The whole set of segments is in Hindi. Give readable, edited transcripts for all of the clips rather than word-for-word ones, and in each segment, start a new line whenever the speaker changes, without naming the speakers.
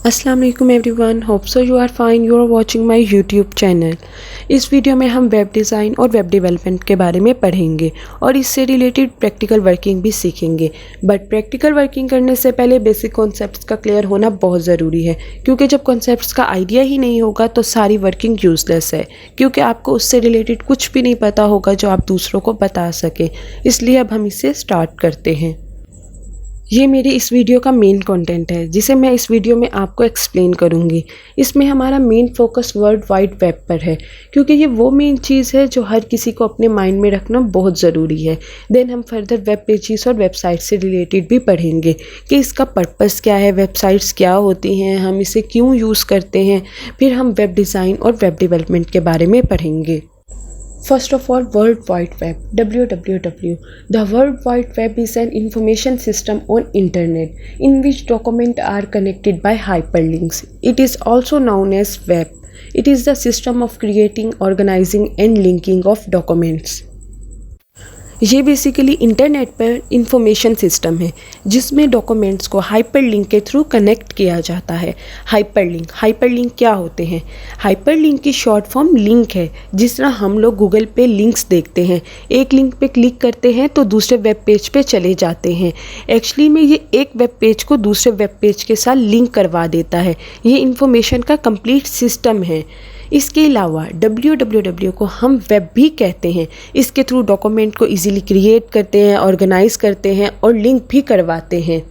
अस्सलाम वालेकुम everyone, hope so you are fine. You are watching my YouTube channel. इस वीडियो में हम वेब डिज़ाइन और वेब डेवलपमेंट के बारे में पढ़ेंगे और इससे रिलेटेड प्रैक्टिकल वर्किंग भी सीखेंगे। बट प्रैक्टिकल वर्किंग करने से पहले बेसिक कॉन्सेप्ट्स का क्लियर होना बहुत ज़रूरी है, क्योंकि जब कॉन्सेप्ट्स का आइडिया ही नहीं होगा तो सारी वर्किंग यूज़लेस है, क्योंकि आपको उससे रिलेटेड कुछ भी नहीं पता होगा जो आप दूसरों को बता सकें। इसलिए अब हम इसे स्टार्ट करते हैं। ये मेरी इस वीडियो का मेन कंटेंट है, जिसे मैं इस वीडियो में आपको एक्सप्लेन करूँगी। इसमें हमारा main focus world wide web पर है, क्योंकि ये वो मेन चीज़ है जो हर किसी को अपने माइंड में रखना बहुत ज़रूरी है। देन हम फर्दर वेब पेजेस और वेबसाइट से रिलेटेड भी पढ़ेंगे कि इसका पर्पस क्या है, वेबसाइट्स क्या होती हैं, हम इसे क्यों यूज़ करते हैं। फिर हम वेब डिज़ाइन और वेब डेवलपमेंट के बारे में पढ़ेंगे। First of all, World Wide Web, WWW. The World Wide Web is an information system on internet in which documents are connected by hyperlinks. It is also known as web. It is the system of creating, organizing and linking of documents. ये बेसिकली इंटरनेट पर इंफॉर्मेशन सिस्टम है जिसमें डॉक्यूमेंट्स को हाइपरलिंक के थ्रू कनेक्ट किया जाता है। हाइपरलिंक क्या होते हैं? हाइपरलिंक की शॉर्ट फॉर्म लिंक है। जिस तरह हम लोग गूगल पे लिंक्स देखते हैं, एक लिंक पे क्लिक करते हैं तो दूसरे वेब पेज पे चले जाते हैं। एक्चुअली में ये एक वेब पेज को दूसरे वेब पेज के साथ लिंक करवा देता है। ये इंफॉर्मेशन का कंप्लीट सिस्टम है। इसके अलावा WWW को हम वेब भी कहते हैं। इसके थ्रू डॉक्यूमेंट को इजीली क्रिएट करते हैं, ऑर्गेनाइज करते हैं और लिंक भी करवाते हैं।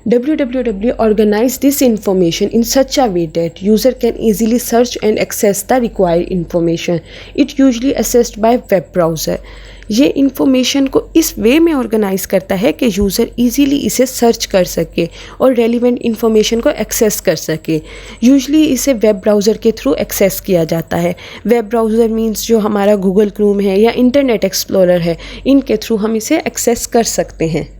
WWW organize this information in such a way that user can easily search and access the required information. It usually accessed by web browser. ये इंफॉर्मेशन को इस वे में ऑर्गेनाइज करता है कि यूज़र इजीली इसे सर्च कर सके और रेलिवेंट इंफॉर्मेशन को एक्सेस कर सके। यूजली इसे वेब ब्राउज़र के थ्रू एक्सेस किया जाता है। वेब ब्राउज़र मींस जो हमारा गूगल क्रोम है या इंटरनेट एक्सप्लोरर है, इनके थ्रू हम इसे एक्सेस कर सकते हैं।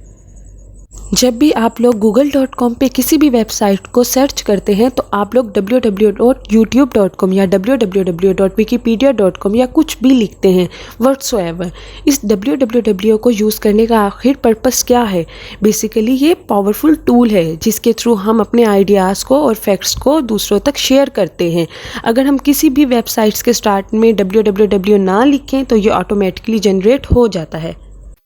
जब भी आप लोग google.com पे किसी भी वेबसाइट को सर्च करते हैं तो आप लोग www.youtube.com या www.wikipedia.com या कुछ भी लिखते हैं whatsoever। इस www को यूज़ करने का आखिर पर्पस क्या है? बेसिकली ये पावरफुल टूल है जिसके थ्रू हम अपने आइडियाज़ को और फैक्ट्स को दूसरों तक शेयर करते हैं। अगर हम किसी भी वेबसाइट्स के स्टार्ट में www ना लिखें तो ये ऑटोमेटिकली जनरेट हो जाता है।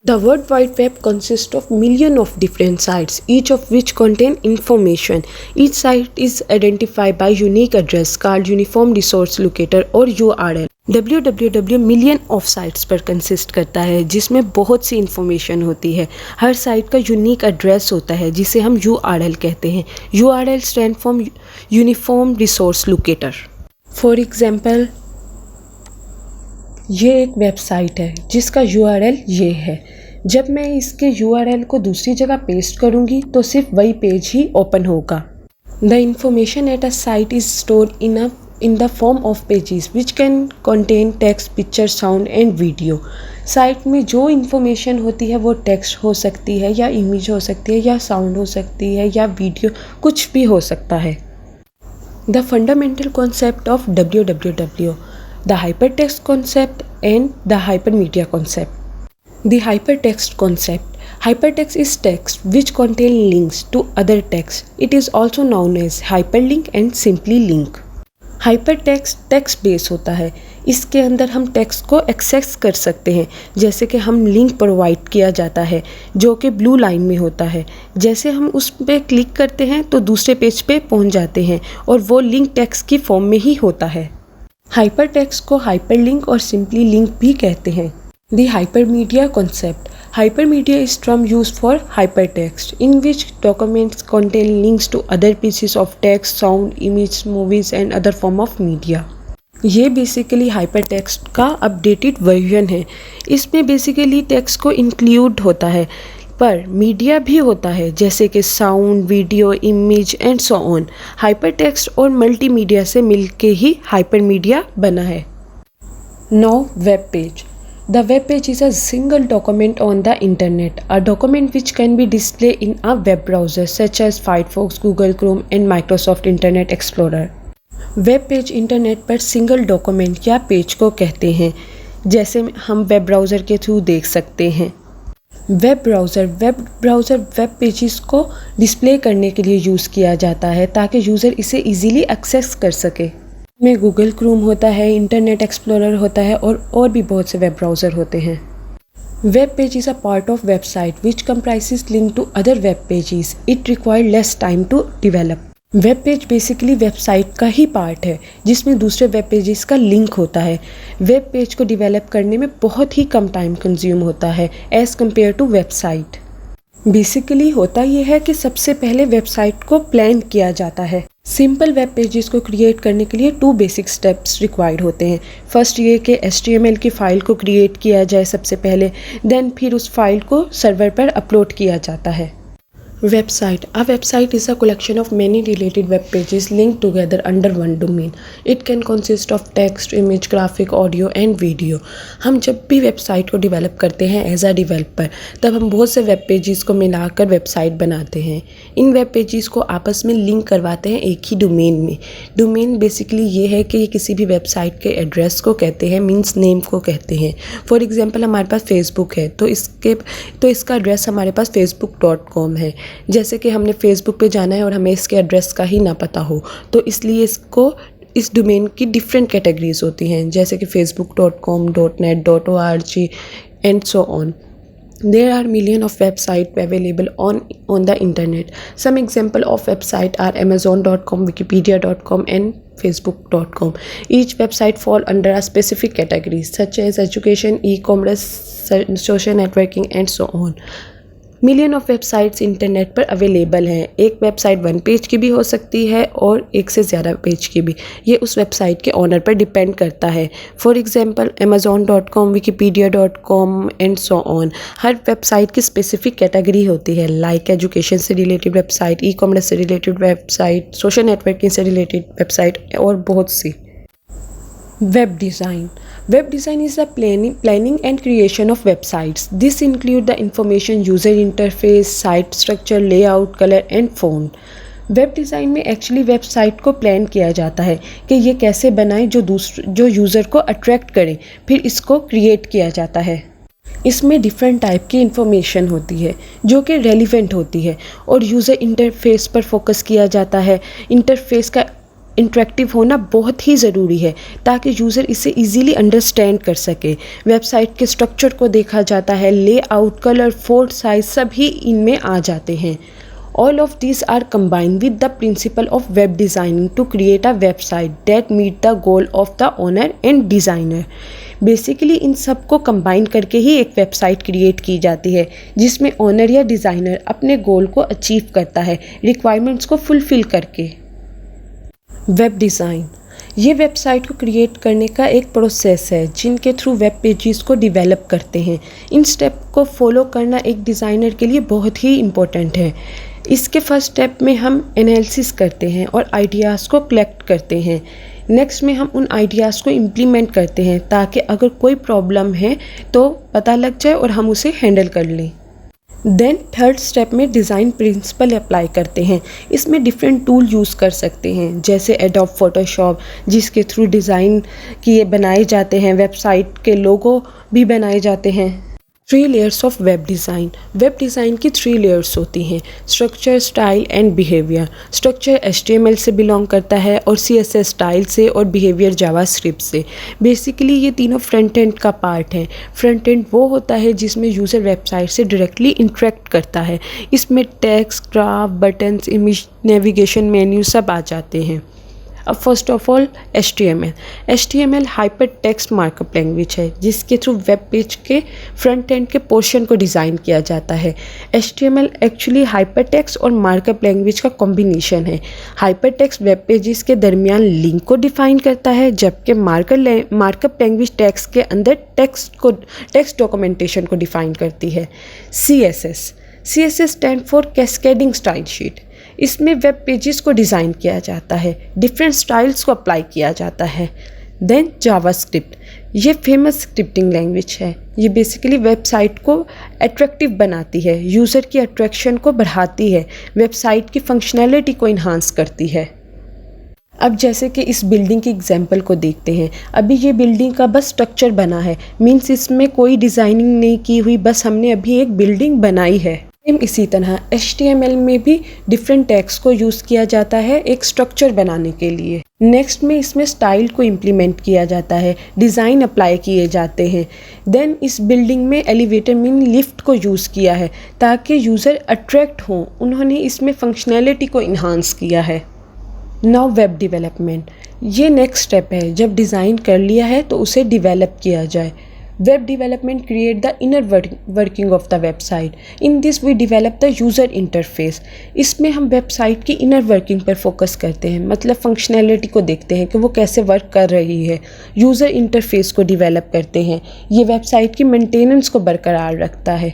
The World Wide Web consists of millions of different sites, each of which contain information. Each site is identified by unique address called Uniform Resource Locator और URL. WWW million of sites पर कंसिस्ट करता है जिसमें बहुत सी इंफॉर्मेशन होती है। हर साइट का यूनिक एड्रेस होता है जिसे हम URL कहते हैं। URL stand for uniform resource locator. For example, ये एक वेबसाइट है जिसका URL ये है। जब मैं इसके URL को दूसरी जगह पेस्ट करूँगी तो सिर्फ वही पेज ही ओपन होगा। The information at a site is stored in the form of pages which can contain text, picture, sound and video. Site में जो इंफॉर्मेशन होती है वो टेक्स्ट हो सकती है या इमेज हो सकती है या साउंड हो सकती है या वीडियो, कुछ भी हो सकता है। The fundamental concept of WWW, the hypertext concept and the hypermedia concept. The hypertext concept. Hypertext is text which contain links to other text. It is also known as hyperlink and simply link. Hypertext text base होता है। इसके अंदर हम टेक्स्ट को एक्सेस कर सकते हैं, जैसे कि हम लिंक प्रोवाइड किया जाता है जो कि ब्लू लाइन में होता है। जैसे हम उस पर क्लिक करते हैं तो दूसरे पेज पे पहुंच जाते हैं और वो लिंक टेक्स्ट की फॉर्म में ही होता है। हाइपरटेक्स्ट को हाइपरलिंक और सिंपली लिंक भी कहते हैं। The hypermedia concept. Hypermedia is term used for hypertext in which documents contain links to other pieces of text, sound, image, movies and other form of media. ये बेसिकली हाइपरटेक्स्ट का अपडेटेड वर्जन है। इसमें बेसिकली टेक्स्ट को इंक्लूड होता है पर मीडिया भी होता है, जैसे कि sound, video, image and so on. Hypertext और मल्टीमीडिया से मिलके ही हाइपरमीडिया बना है। Now web page. The web page is a single document on the internet, a document which can be display in a web browser such as Firefox, Google Chrome and Microsoft Internet Explorer. Web page internet पर सिंगल डॉक्यूमेंट या पेज को कहते हैं, जैसे हम वेब ब्राउज़र के थ्रू देख सकते हैं। वेब ब्राउज़र वेब पेजेस को डिस्प्ले करने के लिए यूज़ किया जाता है ताकि यूज़र इसे इजीली एक्सेस कर सके। में गूगल क्रोम होता है, इंटरनेट एक्सप्लोरर होता है और भी बहुत से वेब ब्राउज़र होते हैं। Web page is a part of website which comprises link to other web pages. It requires less time to develop. Web page basically website का ही पार्ट है जिसमें दूसरे वेब पेजेस का लिंक होता है। वेब पेज को डेवलप करने में बहुत ही कम टाइम कंज्यूम होता है as compare to website. Basically होता यह है कि सबसे पहले वेबसाइट को प्लान किया जाता है। सिंपल वेब पेजेस को क्रिएट करने के लिए 2 बेसिक स्टेप्स रिक्वायर्ड होते हैं। फर्स्ट ये कि HTML की फ़ाइल को क्रिएट किया जाए सबसे पहले, देन फिर उस फाइल को सर्वर पर अपलोड किया जाता है। Website. A website is a collection of many related web pages linked together under one domain. It can consist of text, image, graphic, audio and video. हम जब भी वेबसाइट को डेवलप करते हैं एज अ डेवलपर, तब हम बहुत से वेब पेजेस को मिलाकर वेबसाइट बनाते हैं। इन वेब पेजेस को आपस में लिंक करवाते हैं एक ही डोमेन में। डोमेन बेसिकली ये है कि ये किसी भी वेबसाइट के एड्रेस को कहते हैं, मीन्स नेम को कहते हैं। फॉर एग्जांपल हमारे पास फेसबुक है तो इसका एड्रेस हमारे पास facebook.com है। जैसे कि हमने फेसबुक पे जाना है और हमें इसके एड्रेस का ही ना पता हो, तो इसलिए इस डोमेन की डिफरेंट कैटेगरीज होती हैं, जैसे कि facebook.com, .net, .org and so on. There are millions of websites available on the internet. Some example of website are Amazon.com, Wikipedia.com and Facebook.com. Each website fall under a specific categories such as education, e-commerce, social networking and so on. Million of websites internet पर अवेलेबल हैं। एक वेबसाइट 1 पेज की भी हो सकती है और एक से ज़्यादा पेज की भी। ये उस वेबसाइट के ओनर पर डिपेंड करता है। For example Amazon.com, Wikipedia.com and so on. Her website की स्पेसिफिक कैटेगरी होती है, लाइक एजुकेशन से रिलेटेड वेबसाइट, ई कॉमर्स से रिलेटेड वेबसाइट, सोशल नेटवर्किंग से रिलेटेड वेबसाइट और बहुत सी। Web design. Web design is the planning and creation of websites. This include the information, user interface, site structure, layout, color and font. Web design में एक्चुअली वेबसाइट को प्लान किया जाता है कि ये कैसे बनाएं जो यूज़र को अट्रैक्ट करें, फिर इसको क्रिएट किया जाता है। इसमें डिफरेंट टाइप की इंफॉर्मेशन होती है जो कि रेलिवेंट होती है और यूज़र इंटरफेस पर फोकस किया जाता है। इंटरफेस का इंटरेक्टिव होना बहुत ही ज़रूरी है ताकि यूज़र इसे इजीली अंडरस्टैंड कर सके। वेबसाइट के स्ट्रक्चर को देखा जाता है, लेआउट, कलर, फोल्ड साइज सभी इनमें आ जाते हैं। All of these are combined with the principle of web designing to create a website that meet the goal of the owner and designer. Basically इन सब को कंबाइन करके ही एक वेबसाइट क्रिएट की जाती है जिसमें ओनर या डिज़ाइनर अपने गोल को अचीव करता है, रिक्वायरमेंट्स को फुलफ़िल करके। वेब डिज़ाइन ये वेबसाइट को क्रिएट करने का एक प्रोसेस है जिनके थ्रू वेब पेजेस को डेवलप करते हैं। इन स्टेप को फॉलो करना एक डिज़ाइनर के लिए बहुत ही इम्पोर्टेंट है। इसके फर्स्ट स्टेप में हम एनालिसिस करते हैं और आइडियाज़ को कलेक्ट करते हैं। नेक्स्ट में हम उन आइडियाज़ को इम्प्लीमेंट करते हैं ताकि अगर कोई प्रॉब्लम है तो पता लग जाए और हम उसे हैंडल कर लें। देन थर्ड स्टेप में डिज़ाइन प्रिंसिपल अप्लाई करते हैं। इसमें डिफरेंट टूल यूज़ कर सकते हैं जैसे एडोब फोटोशॉप जिसके थ्रू डिज़ाइन किए बनाए जाते हैं, वेबसाइट के लोगो भी बनाए जाते हैं। 3 layers of web design. Web design की 3 लेयर्स होती हैं, structure, style and behaviour. Structure HTML से बिलोंग करता है और CSS स्टाइल से और बिहेवियर जावास्क्रिप्ट से। बेसिकली ये तीनों फ्रंट एंड का पार्ट हैं। फ्रंट एंड वो होता है जिसमें यूज़र वेबसाइट से डायरेक्टली इंटरेक्ट करता है। इसमें text, graph, buttons, image, navigation menu सब आ जाते हैं। अब first of all HTML hyper text markup language है जिसके थ्रू वेब पेज के फ्रंट एंड के पोर्शन को डिज़ाइन किया जाता है। HTML एक्चुअली हाइपर टेक्स्ट और मार्कअप लैंग्वेज का कॉम्बिनेशन है। हाइपर टेक्स्ट वेब पेजेस के दरमियान लिंक को डिफ़ाइन करता है जबकि मार्कअप लैंग्वेज टेक्स्ट के अंदर टेक्स्ट डॉक्यूमेंटेशन को डिफ़ाइन करती है। CSS stand for cascading style sheet. इसमें वेब पेजेस को डिज़ाइन किया जाता है, डिफरेंट स्टाइल्स को अप्लाई किया जाता है। देन जावास्क्रिप्ट, ये फेमस स्क्रिप्टिंग लैंग्वेज है। ये बेसिकली वेबसाइट को अट्रैक्टिव बनाती है, यूज़र की अट्रैक्शन को बढ़ाती है, वेबसाइट की फंक्शनैलिटी को इन्हांस करती है। अब जैसे कि इस बिल्डिंग की एग्जांपल को देखते हैं। अभी ये बिल्डिंग का बस स्ट्रक्चर बना है, मीन्स इसमें कोई डिज़ाइनिंग नहीं की हुई, बस हमने अभी एक बिल्डिंग बनाई है। सेम इसी तरह HTML में भी डिफरेंट टैग्स को यूज़ किया जाता है एक स्ट्रक्चर बनाने के लिए। नेक्स्ट में इसमें स्टाइल को इम्प्लीमेंट किया जाता है, डिज़ाइन अप्लाई किए जाते हैं। देन इस बिल्डिंग में एलिवेटर मीन लिफ्ट को यूज़ किया है ताकि यूज़र अट्रैक्ट हों, उन्होंने इसमें फंक्शनैलिटी को इन्हांस किया है। नाउ वेब डेवलपमेंट, ये नेक्स्ट स्टेप है। जब डिज़ाइन कर लिया है तो उसे डिवेलप किया जाए। Web development create the inner working of the website. In this we develop the user interface. इसमें हम वेबसाइट की इनर वर्किंग पर फोकस करते हैं, मतलब फंक्शनैलिटी को देखते हैं कि वो कैसे वर्क कर रही है। यूज़र इंटरफेस को डिवेलप करते हैं, ये वेबसाइट की मेंटेनेंस को बरकरार रखता है।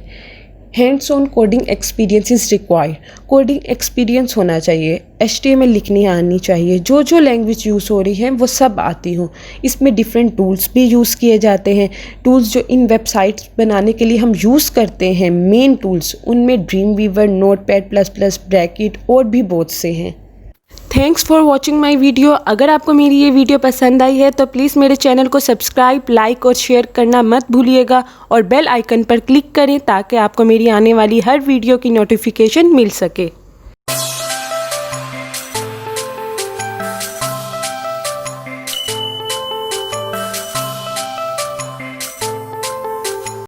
Hands on coding experience is required. Coding experience होना चाहिए, HTML लिखनी आनी चाहिए, जो लैंग्वेज यूज़ हो रही है वो सब आती हो। इसमें डिफरेंट टूल्स भी यूज़ किए जाते हैं। टूल्स जो इन वेबसाइट्स बनाने के लिए हम यूज़ करते हैं, मेन टूल्स, उनमें dream weaver, notepad plus plus, bracket और भी बहुत से हैं। Thanks for watching my video. अगर आपको मेरी ये वीडियो पसंद आई है तो प्लीज़ मेरे चैनल को सब्सक्राइब, लाइक और शेयर करना मत भूलिएगा और बेल आइकन पर क्लिक करें ताकि आपको मेरी आने वाली हर वीडियो की नोटिफिकेशन मिल सके।